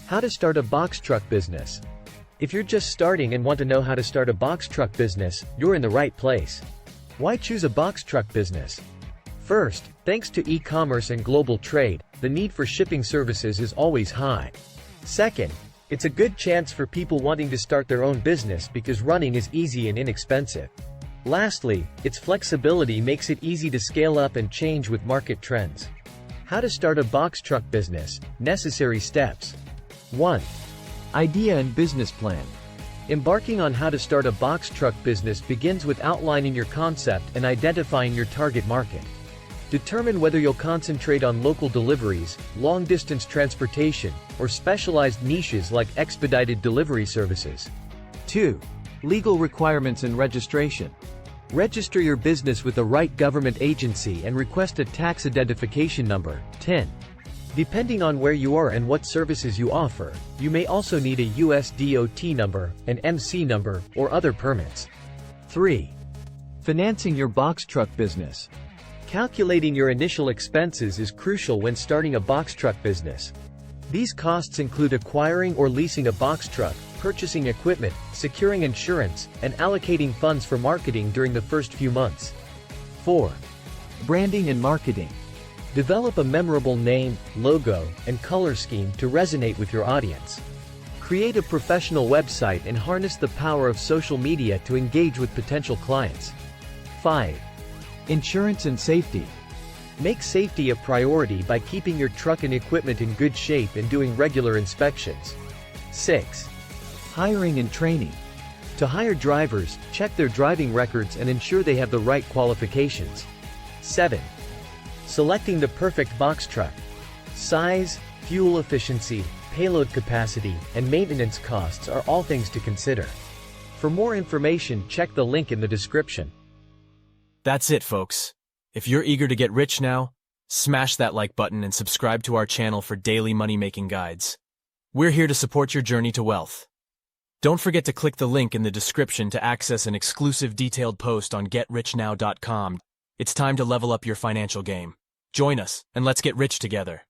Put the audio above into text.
How to start a box truck business. If you're just starting and want to know how to start a box truck business, you're in the right place. Why choose a box truck business? First, thanks to e-commerce and global trade, the need for shipping services is always high. Second, it's a good chance for people wanting to start their own business because running is easy and inexpensive. Lastly, its flexibility makes it easy to scale up and change with market trends. How to start a box truck business. Necessary steps. 1. Idea and business plan. Embarking on how to start a box truck business begins with outlining your concept and identifying your target market. Determine whether you'll concentrate on local deliveries, long-distance transportation, or specialized niches like expedited delivery services. 2. Legal requirements and registration. Register your business with the right government agency and request a tax identification number, TIN. Depending on where you are and what services you offer, you may also need a US DOT number, an MC number, or other permits. 3. Financing your box truck business. Calculating your initial expenses is crucial when starting a box truck business. These costs include acquiring or leasing a box truck, purchasing equipment, securing insurance, and allocating funds for marketing during the first few months. 4. Branding and marketing. Develop a memorable name, logo, and color scheme to resonate with your audience. Create a professional website and harness the power of social media to engage with potential clients. 5. Insurance and safety. Make safety a priority by keeping your truck and equipment in good shape and doing regular inspections. 6. Hiring and training. To hire drivers, check their driving records and ensure they have the right qualifications. 7. Selecting the perfect box truck. Size, fuel efficiency, payload capacity, and maintenance costs are all things to consider. For more information, check the link in the description. That's it, folks. If you're eager to get rich now, smash that like button and subscribe to our channel for daily money-making guides. We're here to support your journey to wealth. Don't forget to click the link in the description to access an exclusive detailed post on GetRichNow.com. It's time to level up your financial game. Join us, and let's get rich together.